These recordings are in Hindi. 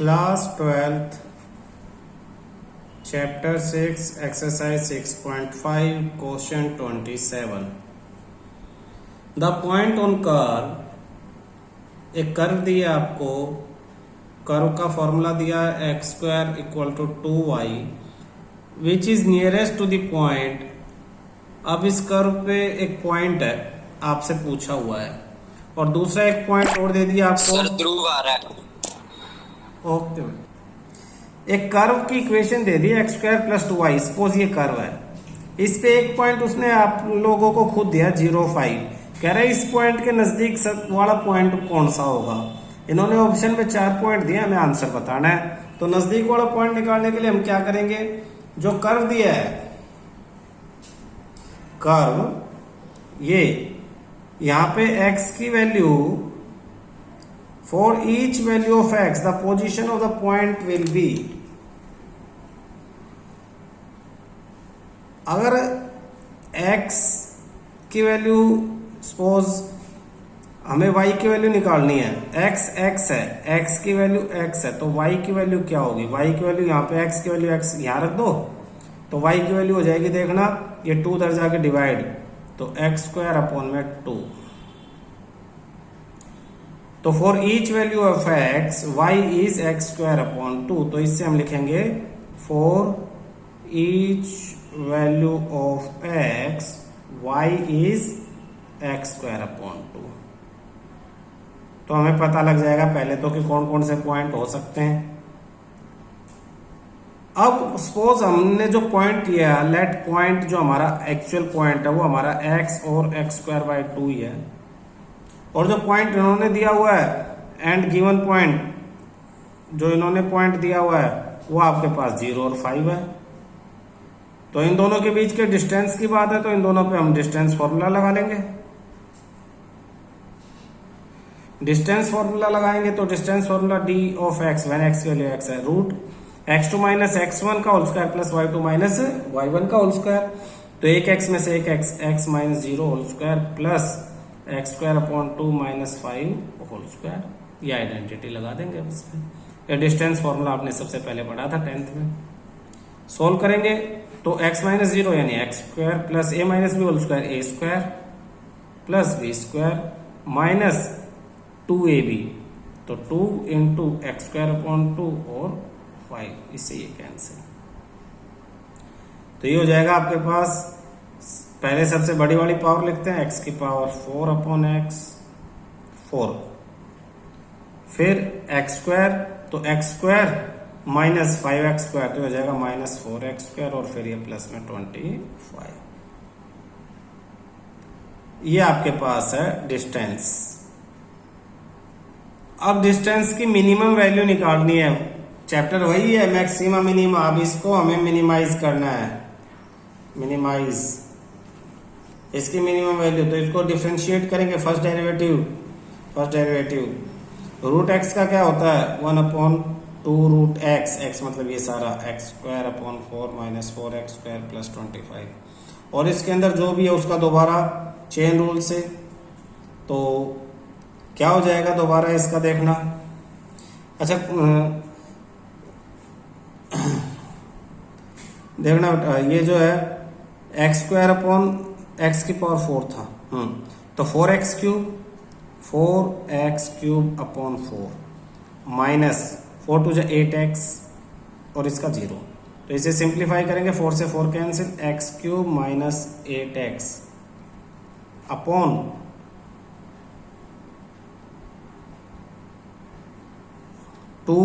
Class 12th, Chapter 6, Exercise 6.5, Question 27. The point on curve, एक कर्व दिया आपको, कर्व का फॉर्मूला दिया x square equal to 2y which is nearest to the point. अब इस कर्व पे एक पॉइंट है आपसे पूछा हुआ है और दूसरा एक पॉइंट और दे दिया आपको. सर ध्रुव आ रहा है. ओके, एक कर्व की इक्वेशन दे दी x square plus 2y. Suppose ये कर्व है, इस पे एक पॉइंट उसने आप लोगों को खुद दिया 0,5. कह रहा है इस पॉइंट के नजदीक वाला पॉइंट कौन सा होगा. इन्होंने ऑप्शन में 4 पॉइंट दिए, हमें आंसर बताना है. तो नजदीक वाला पॉइंट निकालने के लिए हम क्या करेंगे, जो कर्व दिया है, कर्व ये यहां पे x की value, for each value of x the position of the point will be. अगर x की वैल्यू, सपोज हमें y की वैल्यू निकालनी है, x है, x की वैल्यू x है, तो y की वैल्यू क्या होगी. y की वैल्यू यहाँ पे x की वैल्यू x यहाँ रख दो, तो y की वैल्यू हो जाएगी, देखना ये 2 उधर जाके डिवाइड, तो एक्स स्क्वायर अपॉन में 2. तो for each value of x y is x square upon 2. तो इससे हम लिखेंगे for each value of x y is x square upon 2. तो हमें पता लग जाएगा पहले तो कि कौन कौन से पॉइंट हो सकते हैं. अब सपोज हमने जो पॉइंट लिया, लेट पॉइंट जो हमारा एक्चुअल पॉइंट है वो हमारा x और एक्स स्क्वायर बाई 2 ही है, और जो पॉइंट इन्होंने दिया हुआ है एंड गिवन पॉइंट जो इन्होंने पॉइंट दिया हुआ है वो आपके पास 0 और 5 है. तो इन दोनों के बीच के डिस्टेंस की बात है, तो इन दोनों पे हम डिस्टेंस फॉर्मूला लगा लेंगे. डिस्टेंस फॉर्मूला लगाएंगे तो distance formula d of x when x की वैल्यू x है, रूट x2 माइनस x1 का whole square plus y2 minus y1 का होल स्क्वायर. तो एक x में से एक x minus 0 whole square plus x square upon 2 minus 5 whole square. ये आइडेंटिटी लगा देंगे अब इसमें. ये डिस्टेंस फॉर्मूला आपने सबसे पहले पढ़ा था 10th में. सोल्व करेंगे तो x माइनस 0 यानी x square plus a minus b whole square a square plus b square minus 2ab, तो 2 इंटू एक्स स्क्वायर अपॉन 2 और 5, इससे ये कैंसिल. तो ये हो जाएगा आपके पास, पहले सबसे बड़ी वाली पावर लिखते हैं, x की पावर 4 अपॉन x 4, फिर एक्स स्क्वायर, तो x square minus 5x square, तो हो जाएगा माइनस 4x स्क्वायर, और फिर ये प्लस में 25. ये आपके पास है डिस्टेंस. अब डिस्टेंस की मिनिमम वैल्यू निकालनी है. चैप्टर वही है मैक्सिमम मिनिमम. अब इसको हमें मिनिमाइज करना है, मिनिमाइज इसकी मिनिमम वैल्यू. तो इसको डिफरेंशिएट करेंगे. फर्स्ट डेरिवेटिव रूट एक्स का क्या होता है, 1 अपॉन 2 रूट एक्स, एक्स मतलब ये सारा, x square upon 4 minus 4x square plus 25. और इसके अंदर जो भी है उसका दोबारा चेन रूल से, तो क्या हो जाएगा दोबारा इसका देखना. अच्छा देखना बेटा, ये जो है एक्स स्क्वायर अपॉन एक्स की पावर 4 था, तो 4x cube upon 4 minus 4 to 8x और इसका 0. तो इसे सिंप्लीफाई करेंगे, 4 से 4 cancel, x cube minus 8x upon 2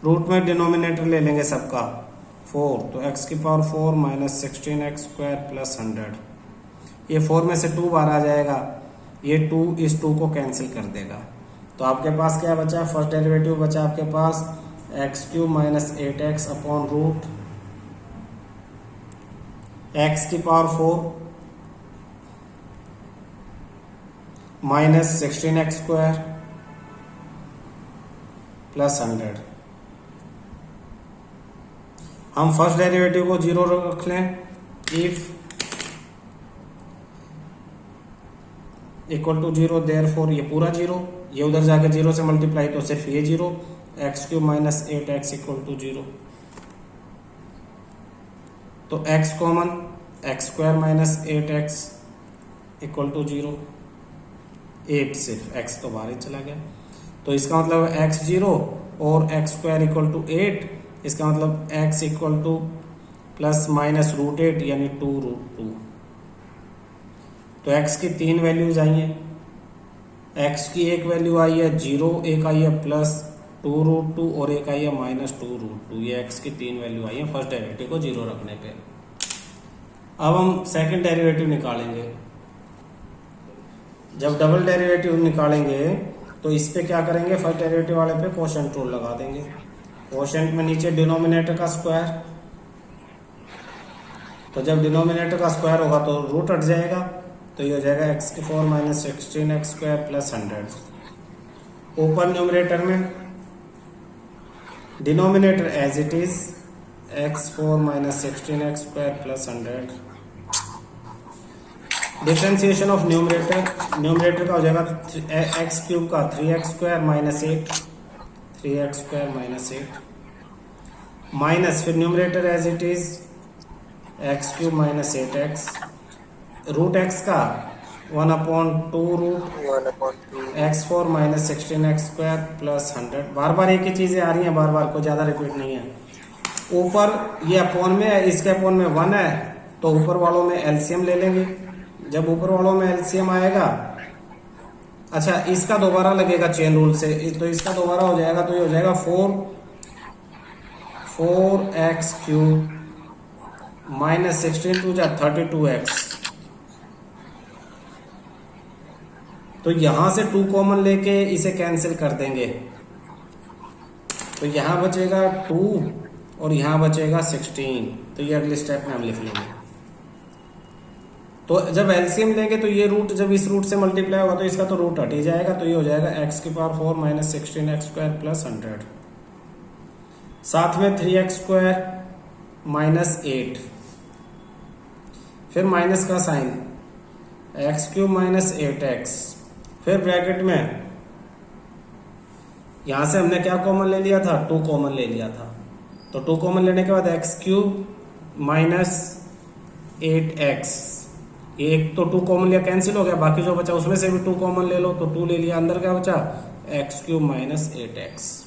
root में डिनोमिनेटर ले लेंगे सबका 4, तो x की power 4 minus 16x square plus 100. ये 4 में से 2 बार आ जाएगा, ये 2 इस 2 को कैंसिल कर देगा. तो आपके पास क्या बचा, फर्स्ट डेरिवेटिव बचा आपके पास x cube minus 8x upon root x की power 4 minus 16x square plus 100. हम फर्स्ट डेरिवेटिव को 0 रख लें. इफ इक्वल टू 0, देयरफॉर ये पूरा 0, ये उधर जाके 0 से मल्टीप्लाई तो सिर्फ ये 0, x³ minus 8x equal to 0। तो x common, x² minus 8x equal to 0, 8 सिर्फ, x तो बाहर ही चला गया। तो इसका मतलब x 0 और x² इक्वल टू 8, इसका मतलब x equal to plus minus √8 यानी 2√2। तो x की 3 वैल्यूज आई हैं, x की एक वैल्यू आई है 0, एक आई है प्लस 2√2 और एक आई है माइनस 2√2। ये x की 3 वैल्यू आई है फर्स्ट डेरिवेटिव को 0 रखने पे। अब हम सेकंड डेरिवेटिव निकालेंगे। जब डबल डेरिवेटिव निकालेंगे तो इस पे क्या करेंगे, फर्स्ट डेरिवेटिव वाले पे कोशेंट रूल लगा देंगे। कोशेंट में नीचे डिनोमिनेटर का स्क्वायर, तो जब डिनोमिनेटर का स्क्वायर होगा तो रूट हट जाएगा, तो ये हो जाएगा x⁴ माइनस 16x² प्लस 100। ऊपर न्यूमरेटर में denominator as it is x⁴ minus 16x² plus 100। Differentiation of numerator, numerator का हो जाएगा x³ का 3x² minus 8, 3x² minus 8 minus, फिर numerator as it is x³ minus 8x, root x का 1/2 x⁴ माइनस 16x² प्लस 100। बार बार एक ही चीजें आ रही हैं, बार बार को ज्यादा रिपीट नहीं है। ऊपर ये अपॉन में है, इसके अपॉन में 1 है, तो ऊपर वालों में एलसीएम ले लेंगे। जब ऊपर वालों में एलसीएम आएगा, अच्छा इसका दोबारा लगेगा चेन रूल से, तो इसका दोबारा हो जाएगा, तो ये हो जाएगा 4x³ माइनस 16 टू 32x। तो यहां से 2 कॉमन लेके इसे कैंसिल कर देंगे, तो यहां बचेगा 2 और यहां बचेगा 16। तो ये अगले स्टेप में हम लिख लेंगे। तो जब एलसीएम लेंगे तो ये रूट जब इस रूट से मल्टीप्लाई होगा तो इसका तो रूट हट ही जाएगा, तो ये हो जाएगा x⁴ माइनस 16x² प्लस 100। साथ में 3x² माइनस 8, फिर माइनस का साइन, x³ माइनस 8x, फिर ब्रैकेट में यहां से हमने क्या कॉमन ले लिया था, 2 कॉमन ले लिया था। तो 2 कॉमन लेने के बाद x³ माइनस 8x, ये एक तो 2 कॉमन लिया, कैंसिल हो गया, बाकी जो बचा उसमें से भी 2 कॉमन ले लो, तो 2 ले लिया, अंदर क्या बचा x³ माइनस 8x।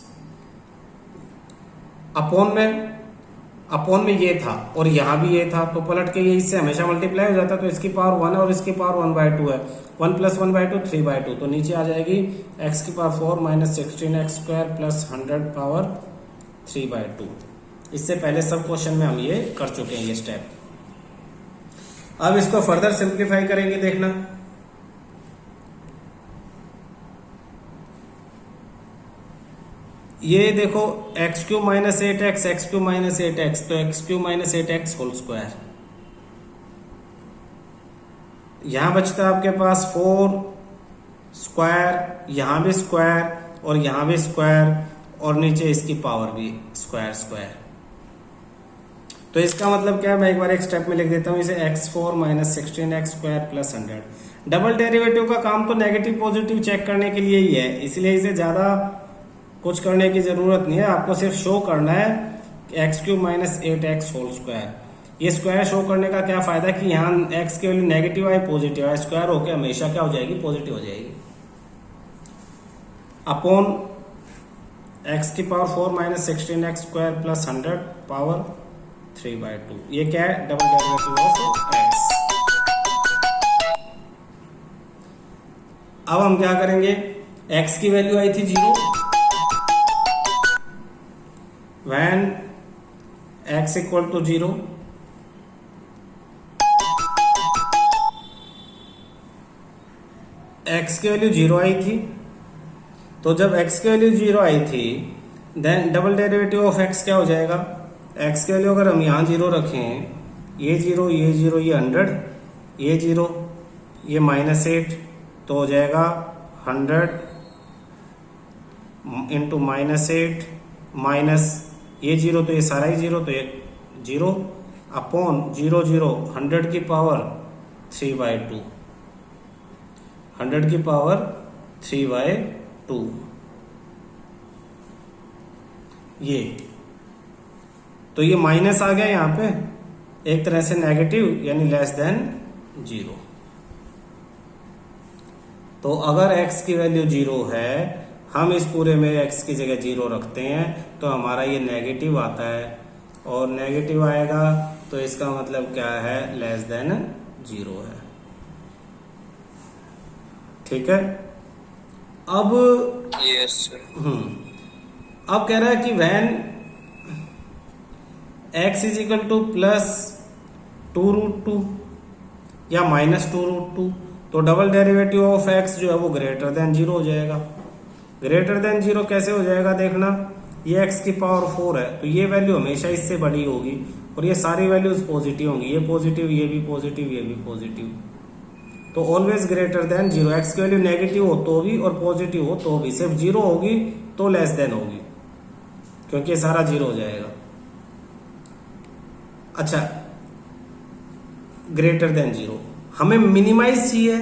अपॉन में ये था और यहां भी ये था, तो पलट के ये इससे हमेशा मल्टीप्लाई हो जाता है, तो इसकी पावर 1 है और इसकी पावर 1/2 है, 1 प्लस 1/2 3/2, तो नीचे आ जाएगी x⁴ minus 16x² plus 100 power 3/2। इससे पहले सब क्वेश्चन में हम ये कर चुके हैं ये स्टेप। अब इसको फर्दर सिंप्लीफाई करेंगे, देखना। ये देखो x³ minus 8x, x³ minus 8x, तो x³ minus 8x whole square. यहां बचता है आपके पास 4 स्क्वायर, यहां भी स्क्वायर और यहां भी स्क्वायर, और नीचे इसकी पावर भी स्क्वायर स्क्वायर। तो इसका मतलब क्या है, मैं एक बार एक स्टेप में लिख देता हूं इसे, x⁴ minus 16x² plus 100। Double derivative का काम तो नेगेटिव पॉजिटिव चेक करने के लिए ही है, इसलिए इसे ज्यादा कुछ करने की जरूरत नहीं है, आपको सिर्फ शो करना है x³ minus 8x whole square. ये स्क्वायर शो करने का क्या फायदा कि यहाँ x की वैल्यू नेगेटिव आए पॉजिटिव आए, स्क्वायर होकर हमेशा क्या हो जाएगी, पॉजिटिव हो जाएगी। Upon x⁴ minus 16x² plus 100 power 3/2। ये क्या है, डबल डेरिवेटिव ऑफ x। अब हम क्या करेंगे, x की वैल्यू आई थी 0, when x equal to 0, x की वैल्यू 0 आई थी। तो जब x की वैल्यू 0 आई थी, then double derivative of x क्या हो जाएगा, x की वैल्यू अगर हम यहां 0 रखें, ये 0 ये 0 ये 100, ये 0 ये माइनस 8, तो हो जाएगा 100 इंटू माइनस 8 माइनस ये 0 तो ये सारा ही 0, तो ये 0 अपॉन 0 0 100 की पावर 3/2। 100 की पावर 3/2 ये, तो ये माइनस आ गया यहाँ पे, एक तरह से नेगेटिव यानी लेस देन 0। तो अगर x की वैल्यू 0 है, हम इस पूरे में x की जगह 0 रखते हैं, तो हमारा ये नेगेटिव आता है, और नेगेटिव आएगा तो इसका मतलब क्या है, लेस देन 0 है। ठीक है। अब यस सर। अब कह रहा है कि when x is equal to plus 2√2 या माइनस 2√2, तो डबल डेरिवेटिव ऑफ x जो है वो ग्रेटर देन 0 हो जाएगा। ग्रेटर देन 0 कैसे हो जाएगा, देखना, ये x की पावर 4 है, तो ये वैल्यू हमेशा इससे बड़ी होगी, और ये सारी वैल्यूज पॉजिटिव होंगी, ये पॉजिटिव, ये भी पॉजिटिव, ये भी पॉजिटिव, तो ऑलवेज ग्रेटर देन 0। x की वैल्यू नेगेटिव हो तो भी और पॉजिटिव हो तो भी, सिर्फ 0 होगी तो लेस देन होगी, क्योंकि ये सारा 0 हो जाएगा। अच्छा, ग्रेटर देन 0, हमें मिनिमाइज चाहिए,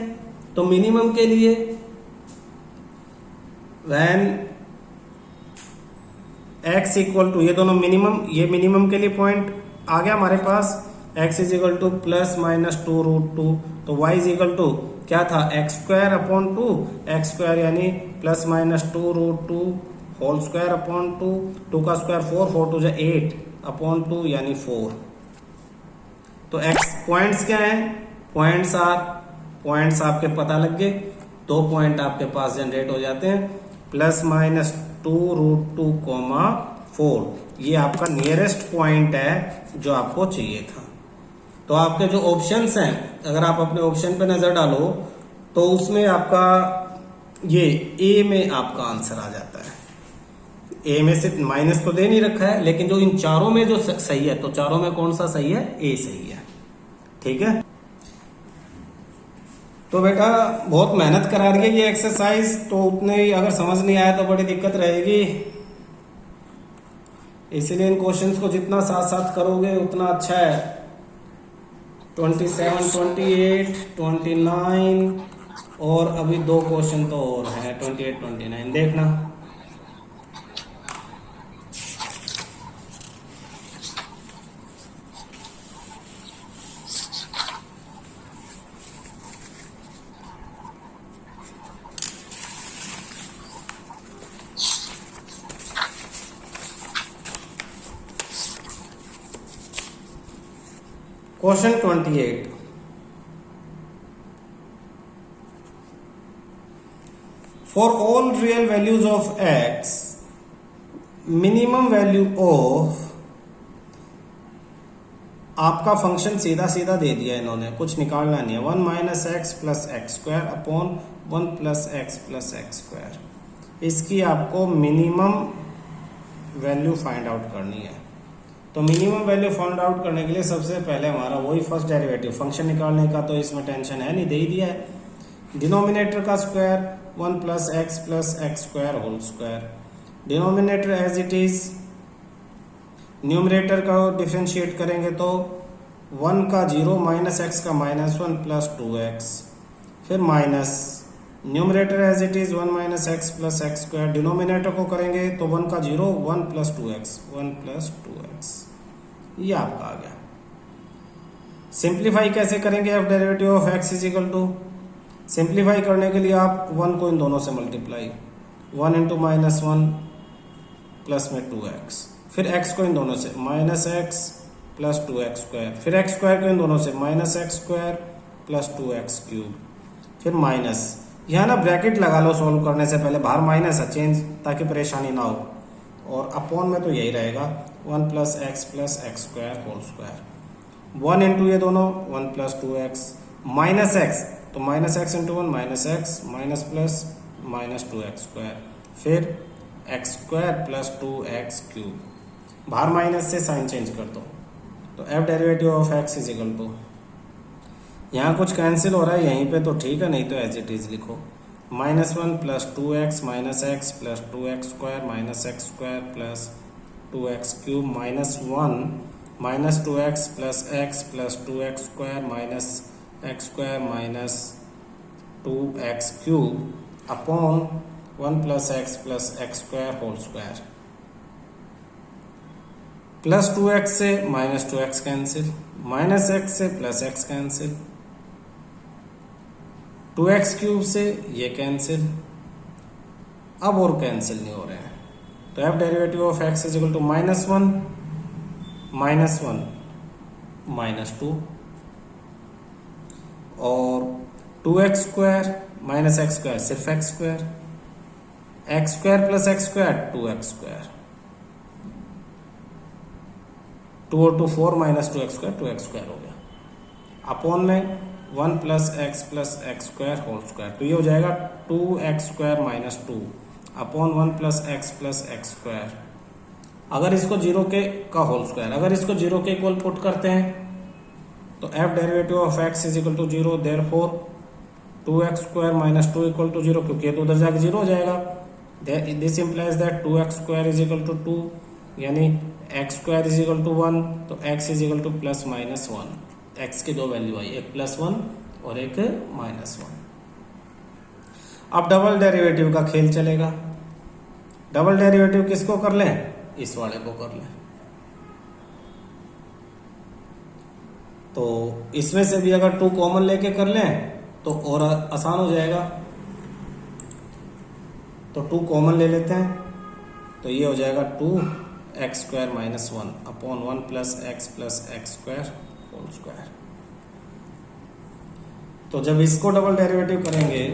तो मिनिमम के लिए व्हेन x इक्वल टू, ये दोनों मिनिमम, ये मिनिमम के लिए पॉइंट आ गया हमारे पास, x is equal to plus minus 2√2, तो y इज इक्वल टू क्या था, x²/2, x² यानी plus minus 2√2 whole square upon 2 का स्क्वायर 4, 4 टू 8/2 यानी 4। तो x पॉइंट्स क्या है, पॉइंट्स आपके पता लग गए, 2 पॉइंट आपके पास जनरेट हो जाते हैं, प्लस माइनस 2√2, 4, ये आपका नियरेस्ट पॉइंट है जो आपको चाहिए था। तो आपके जो ऑप्शंस हैं, अगर आप अपने ऑप्शन पे नजर डालो तो उसमें आपका ये ए में आपका आंसर आ जाता है। ए में से माइनस तो दे नहीं रखा है, लेकिन जो इन चारों में जो सही है, तो चारों में कौन सा सही है, ए सही है। ठीक है। तो बेटा बहुत मेहनत करा रही है ये एक्सरसाइज, तो उतने ही अगर समझ नहीं आया तो बड़ी दिक्कत रहेगी, इसीलिए इन क्वेश्चंस को जितना साथ साथ करोगे उतना अच्छा है। 27, 28, 29 और अभी 2 क्वेश्चन तो और है, 28, 29 देखना। Question 28. For all real values of x, minimum value of, आपका फंक्शन सीधा सीधा दे दिया इन्होंने, कुछ निकालना नहीं है, 1 minus x plus x square upon 1 plus x square, इसकी आपको मिनिमम वैल्यू फाइंड आउट करनी है। तो मिनिमम वैल्यू फाइंड आउट करने के लिए सबसे पहले हमारा वही फर्स्ट डेरिवेटिव फंक्शन निकालने का, तो इसमें टेंशन है नहीं, दे ही दिया है। डिनोमिनेटर का square 1 plus x square whole square, denominator as it is, numerator का डिफरेंशिएट करेंगे तो 1 का 0 माइनस एक्स का -1 प्लस 2x, फिर minus numerator as it is 1 minus x plus x square, denominator को करेंगे तो 1 का 0 1 प्लस 2x, ये आपका आ गया। सिंप्लीफाई कैसे करेंगे, f derivative of x is equal to, simplify करने के लिए आप 1 को इन दोनों से मल्टीप्लाई, 1 इंटू -1 प्लस में 2x, फिर x को इन दोनों से -x प्लस 2x स्क्वायर, फिर x स्क्वायर को इन दोनों से -x square plus 2x cube, फिर माइनस, यहाँ ना ब्रैकेट लगा लो सॉल्व करने से पहले, बाहर माइनस है चेंज ताकि परेशानी ना हो, और अपॉन में तो यही रहेगा 1 plus x square whole square, 1 into ये दोनों 1 प्लस 2x, माइनस एक्स तो minus x into 1 minus x, minus plus minus 2x square, फिर x square plus 2x cube, बाहर माइनस से साइन चेंज कर दो, तो f derivative of x is equal to, यहाँ कुछ कैंसिल हो रहा है यहीं पे तो ठीक है, नहीं तो एज इट इज लिखो, -1 plus 2x minus x plus 2x square minus x square plus 2x cube, -1 minus 2x plus x plus 2x square minus x square minus 2x cube upon 1 plus x square whole square, plus 2x से minus 2x cancel, minus x से plus x cancel, 2x cube से ये कैंसिल, अब और कैंसिल नहीं हो रहे हैं, तो f derivative of x is equal to -1 -2 और 2x square minus x square सिर्फ x square, x square plus x square 2x square, 2 और 2 4 माइनस 2x स्क्वायर हो गया, अपॉन में 1 plus x square whole square, तो ये हो जाएगा 2x square minus 2 upon 1 plus x square. अगर इसको जीरो के का होल स्क्वायर, अगर इसको जीरो के इक्वल पुट करते हैं तो f derivative of x is equal to zero, therefore 2x square minus 2 equal to zero, क्योंकि ये तो उधर जाके जीरो हो जाएगा। This implies that 2x square is equal to 2, यानी x square is equal to 1, तो x is equal to plus minus 1। x की दो वैल्यू आई, एक +1 और एक -1। अब डबल डेरिवेटिव का खेल चलेगा। डबल डेरिवेटिव किसको कर लें? इस वाले को कर लें। तो इसमें से भी अगर 2 कॉमन लेके कर लें तो और आसान हो जाएगा, तो 2 कॉमन ले लेते हैं, तो ये हो जाएगा 2x square minus 1 upon 1 plus x square whole square. तो जब इसको डबल डेरिवेटिव करेंगे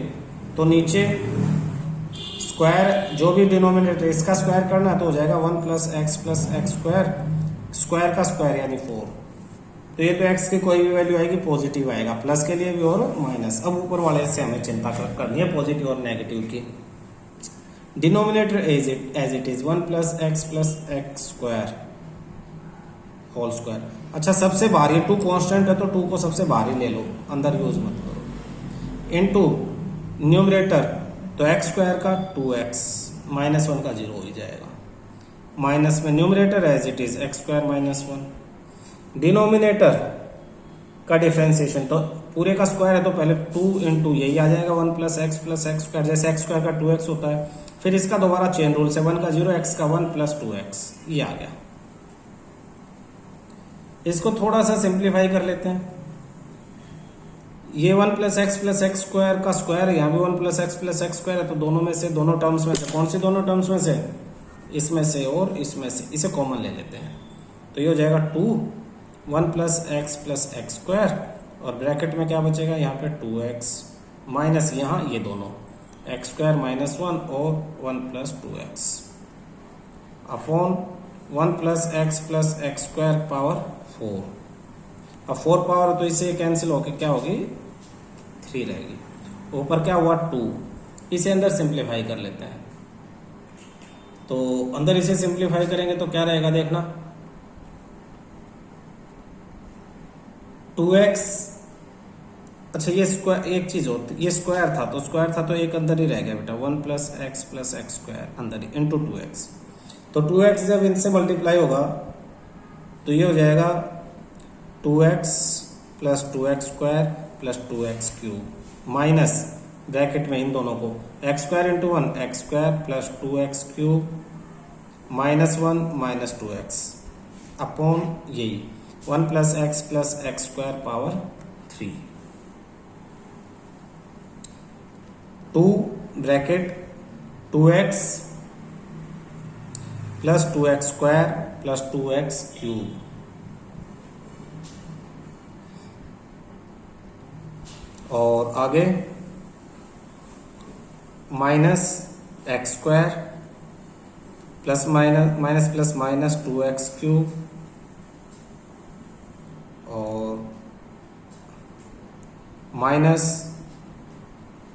तो नीचे स्क्वायर, जो भी डिनोमिनेटर इसका स्क्वायर करना है तो हो जाएगा 1 प्लस एक्स स्क्वायर, स्क्वायर का स्क्वायर यानी 4। तो ये तो x की कोई भी वैल्यू आएगी पॉजिटिव आएगा, प्लस के लिए भी और माइनस। अब ऊपर वाले से हमें चिंता करनी है पॉजिटिव और नेगेटिव की। Denominator as it is 1 plus x square whole square. अच्छा, सबसे बाहर ये 2 कांस्टेंट है तो 2 को सबसे बाहर ही ले लो, अंदर यूज मत करो। इनटू न्यूमरेटर, तो एक्स स्क्वायर का 2x माइनस 1 का 0 हो ही जाएगा, माइनस में numerator as it is x square minus 1। Denominator का डिफरेंशिएशन, तो पूरे का स्क्वायर है तो पहले 2 इंटू यही आ जाएगा 1 प्लस एक्स स्क्वायर, जैसे एक्स स्क्वायर का 2x होता है, फिर इसका दोबारा चेन रूल से 1 का 0, x का 1 प्लस 2x, ये आ गया। इसको थोड़ा सा सिंप्लीफाई कर लेते हैं। ये 1 प्लस एक्स स्क्वायर का स्क्वायर, यहाँ भी 1 प्लस एक्स स्क्वायर है, तो दोनों में से, दोनों टर्म्स में से, कौन सी दोनों टर्म्स में से? इसमें से और इसमें से, इसे कॉमन ले लेते हैं, तो ये हो जाएगा 1 प्लस एक्स स्क्वायर और ब्रैकेट में क्या बचेगा यहाँ पे 2x माइनस यहाँ ये दोनों एक्स स्क्वायर माइनस 1 और 1 plus 2x upon 1 plus x square power 4। अब 4 पावर तो इससे कैंसिल होके क्या होगी? 3 रहेगी। ऊपर क्या हुआ? 2। इसे अंदर सिंप्लीफाई कर लेते हैं, तो अंदर इसे सिंप्लीफाई करेंगे तो क्या रहेगा देखना, 2x, अच्छा ये स्क्वायर, एक चीज होती, ये स्क्वायर था तो एक अंदर ही रह गया बेटा, 1 प्लस एक्स स्क्वायर अंदर ही इंटू 2x। तो 2x जब इनसे मल्टीप्लाई होगा तो ये हो जाएगा 2x plus 2x square plus 2x cube minus bracket में इन दोनों को x square into 1 x square plus 2x cube minus 1 minus 2x upon यही 1 plus x square power 3, 2 bracket 2x plus 2x square plus 2x cube और आगे minus x square plus minus plus minus 2x cube और minus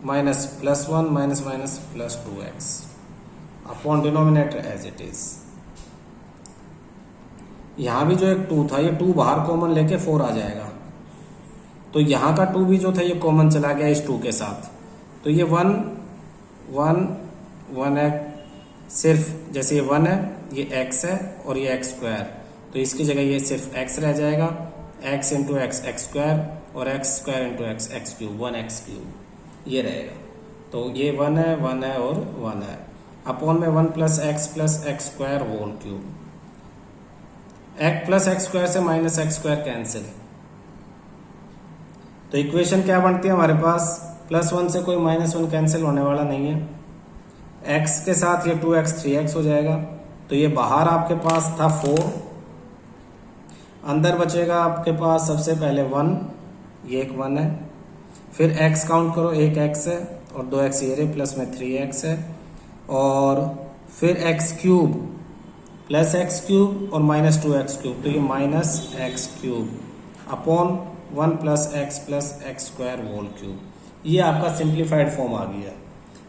minus plus 1 minus minus plus 2x upon denominator as it is. यहां भी जो एक 2 था, ये 2 बाहर कॉमन लेके 4 आ जाएगा, तो यहां का 2 भी जो था ये कॉमन चला गया इस 2 के साथ, तो ये 1 है, सिर्फ जैसे ये 1 है, ये x है और ये एक्स स्क्वायर, तो इसकी जगह ये सिर्फ x रह जाएगा, x इंटू एक्स स्क्वायर और x square into x cube 1x cube. ये रहेगा। तो ये 1 है, 1 है और 1 है, अपॉन में 1 plus x square whole cube. X plus x square से माइनस एक्स स्क्वायर कैंसिल, तो इक्वेशन क्या बनती है हमारे पास, +1 से कोई -1 कैंसिल होने वाला नहीं है, x के साथ ये 2x 3x हो जाएगा। तो ये बाहर आपके पास था 4, अंदर बचेगा आपके पास सबसे पहले 1, ये एक 1 है, फिर x काउंट करो, एक x है और 2x ये रहे, प्लस में 3x है, और फिर x cube plus x cube और -2x क्यूब, तो ये -x cube upon 1 plus x square whole cube. ये आपका सिंप्लीफाइड फॉर्म आ गया।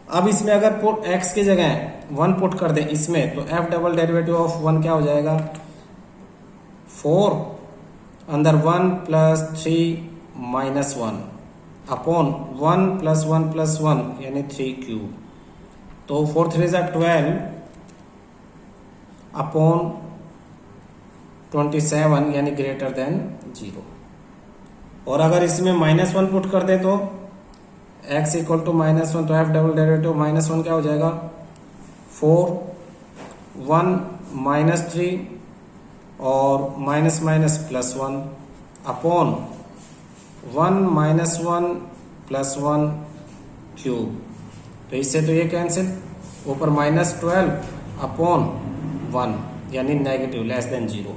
अब इसमें अगर पुट x की जगह 1 पुट कर दे इसमें, तो f डबल डेरिवेटिव ऑफ 1 क्या हो जाएगा, 4 अंदर 1 plus 3 minus 1 upon 1 plus 1 plus 1 यानी 3 क्यूब। तो 4 3 ज़ा 12 अपॉन 27 यानी ग्रेटर देन 0। और अगर इसमें -1 पुट कर दे तो x इक्वल टू -1, तो f डबल डेरिवेटिव -1 क्या हो जाएगा, 4 1 -3 और minus minus plus 1 upon 1 -1 plus 1 cube. तो इससे तो ये कैंसिल, ऊपर -12 अपॉन 1 यानी नेगेटिव लेस देन 0,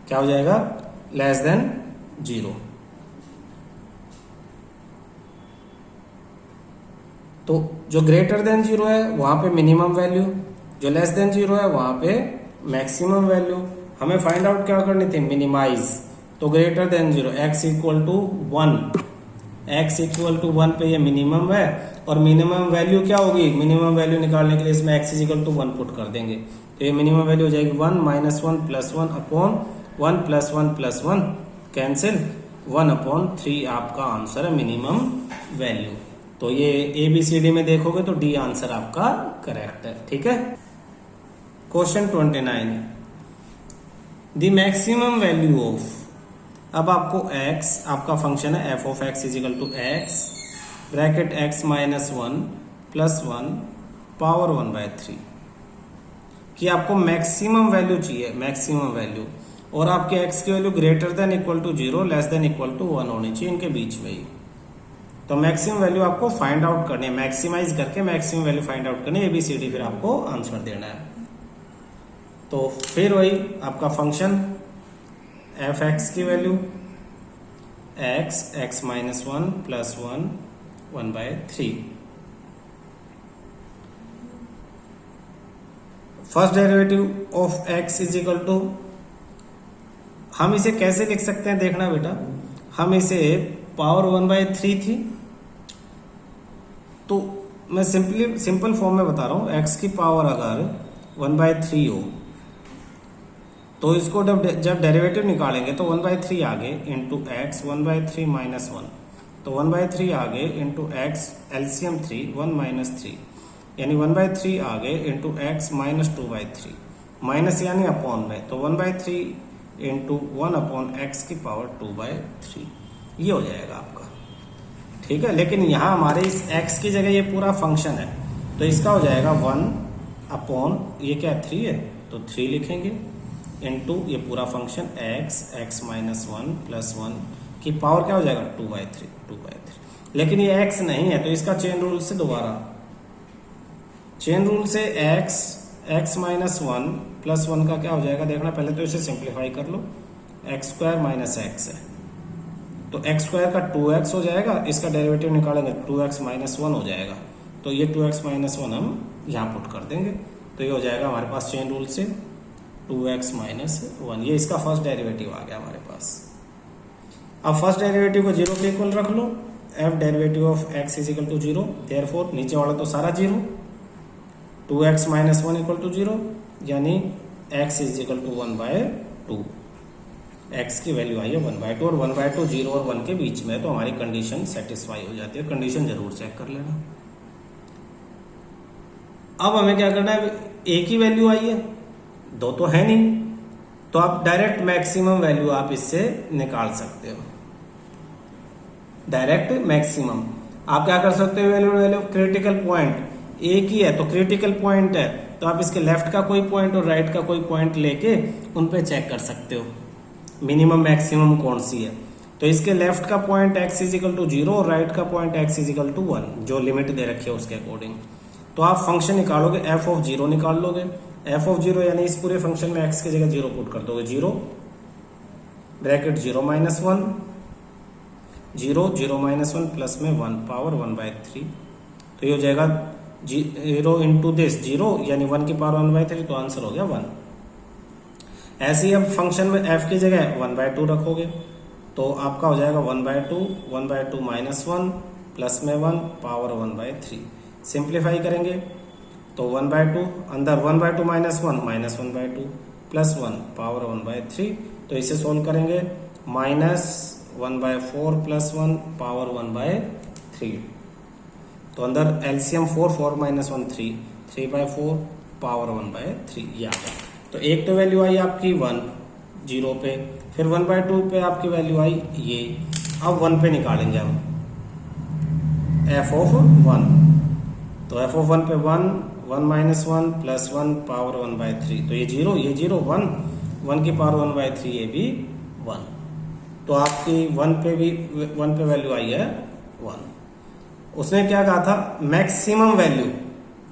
क्या हो जाएगा, लेस देन 0। तो जो ग्रेटर देन 0 है वहां पे मिनिमम वैल्यू, जो लेस देन 0 है वहां पे मैक्सिमम वैल्यू। हमें फाइंड आउट क्या करनी थी, मिनिमाइज। तो greater than 0 x equal to 1, x equal to 1 पे ये मिनिमम है, और मिनिमम वैल्यू क्या होगी, मिनिमम वैल्यू निकालने के लिए इसमें x इक्वल टू 1 पुट कर देंगे, तो ये मिनिमम वैल्यू हो जाएगी 1 -1 plus 1 upon 1 plus 1 plus 1 cancel, 1/3 आपका आंसर है मिनिमम वैल्यू। तो ये ABCD में देखोगे तो D आंसर आपका करेक्ट है। ठीक है। Question 29, the maximum value of, अब आपको x आपका फंक्शन है f of x is equal to x bracket x -1 plus 1 power 1/3 कि आपको मैक्सिमम वैल्यू चाहिए, मैक्सिमम वैल्यू, और आपके x की वैल्यू greater than equal to 0 less than equal to 1 होनी चाहिए, इनके बीच में ही। तो मैक्सिमम वैल्यू आपको फाइंड आउट करनी है, मैक्सिमाइज करके मैक्सिमम वैल्यू फाइंड आउट करनी है, ABCD फिर आपको आंसर देना है। तो फिर वही आपका फंक्शन f(x) की value x -1 plus 1 1/3। First derivative of x is equal to, हम इसे कैसे लिख सकते हैं देखना बेटा, हम इसे पावर 1/3 थी, तो मैं सिंपल फॉर्म में बता रहा हूं, x की पावर अगर 1/3 हो तो इसको जब डेरिवेटिव निकालेंगे तो 1/3 आगे इंटू एक्स 1/3 माइनस 1, तो 1/3 आगे इंटू एक्स एलसीएम 3 1 माइनस 3 यानी 1/3 आगे इंटू एक्स -2/3 माइनस यानी अपॉन में, तो 1/3 इंटू 1 अपॉन एक्स की पावर 2/3 ये हो जाएगा आपका। ठीक है, लेकिन यहाँ हमारे इस x की जगह ये पूरा फंक्शन है, तो इसका हो जाएगा 1 अपॉन ये क्या 3 है, तो 3 लिखेंगे इंटू ये पूरा फंक्शन x -1 प्लस 1 की पावर क्या हो जाएगा 2/3। लेकिन ये x नहीं है, तो इसका चेन रूल से दोबारा, चेन रूल से x -1 प्लस 1 का क्या हो जाएगा देखना, पहले तो इसे सिंप्लीफाई कर लो, x² माइनस x है, तो x² का 2x हो जाएगा, इसका डेरिवेटिव निकालेंगे 2x -1 हो जाएगा, तो ये 2x -1 हम यहाँ पुट कर देंगे, तो ये हो जाएगा हमारे पास चेन रूल से 2x -1, ये इसका फर्स्ट डेरिवेटिव आ गया हमारे पास। अब फर्स्ट डेरिवेटिव को 0 के इक्वल रख लो, f derivative of x is equal to 0, therefore नीचे वाला तो सारा 0, 2x -1 इक्वल टू 0 यानी x is equal to 1/2, x की वैल्यू आई है 1/2 और 1/2 0 और 1 के बीच में, तो हमारी कंडीशन सेटिस्फाई हो जाती है। कंडीशन जरूर चेक कर लेना। अब हमें क्या करना है, एक ही वैल्यू आई है, दो तो है नहीं, तो आप डायरेक्ट मैक्सिमम वैल्यू आप इससे निकाल सकते हो। Direct maximum. आप क्या कर सकते हो, वैल्यू क्रिटिकल पॉइंट एक ही है तो क्रिटिकल पॉइंट है तो आप इसके लेफ्ट का कोई पॉइंट और राइट का कोई पॉइंट लेके उन पे चेक कर सकते हो मिनिमम मैक्सिमम कौन सी है। तो इसके लेफ्ट का पॉइंट x इजिकल टू 0 और राइट का पॉइंट x इजिकल टू 1 जो लिमिट दे रखी है उसके अकॉर्डिंग। तो आप फंक्शन निकालोगे f ऑफ 0 निकाल लोगे। f ऑफ 0 यानी इस पूरे फंक्शन में x की जगह 0 पुट कर दोगे। 0 ब्रैकेट 0 माइनस 1 0 0 माइनस 1 प्लस में 1 पावर 1/3। तो ये हो जाएगा 0 इंटू दिस 0 यानी 1 की पावर 1/3 तो आंसर हो गया 1। ऐसे ही अब फंक्शन में f की जगह 1/2 रखोगे तो आपका हो जाएगा 1/2 माइनस 1 प्लस में 1 पावर 1/3। सिंप्लीफाई करेंगे तो 1/2 अंदर 1/2 माइनस 1/2 प्लस 1 पावर 1/3। तो इसे सोल्व करेंगे -1/4 प्लस 1 पावर 1/3। तो अंदर एलसीएम 4 माइनस 1 3 3/4 पावर 1/3 ये आ गया। तो एक तो वैल्यू आई आपकी 1 0 पे, फिर 1/2 पे आपकी वैल्यू आई ये। अब 1 पे निकालेंगे हम f ऑफ 1। तो f ऑफ 1 पे 1 माइनस 1 प्लस 1 पावर 1/3। तो ये 0 1 की पावर 1/3 ये भी 1। तो आपकी 1 पे वैल्यू आई है 1। उसने क्या कहा था मैक्सिमम वैल्यू।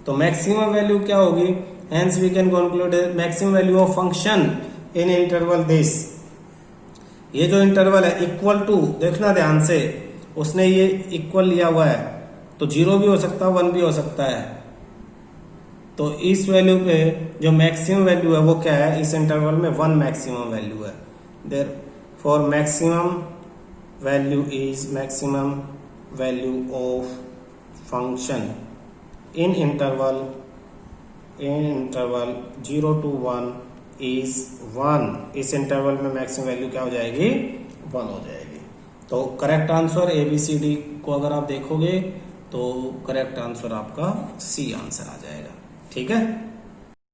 तो मैक्सिमम वैल्यू क्या होगी, hence we can conclude maximum value of function in interval this. ये जो इंटरवल है इक्वल टू, देखना ध्यान से, उसने ये इक्वल लिया हुआ है तो 0 भी हो सकता है 1 भी हो सकता है। तो इस वैल्यू पे जो मैक्सिमम वैल्यू है वो क्या है, इस इंटरवल में 1 मैक्सिमम वैल्यू है। Therefore maximum value is maximum value of function in interval 0 to 1 is 1। इस इंटरवल में मैक्सिमम वैल्यू क्या हो जाएगी 1 हो जाएगी। तो करेक्ट आंसर ABCD को अगर आप देखोगे तो करेक्ट आंसर आपका C आंसर आ जाएगा। ठीक है।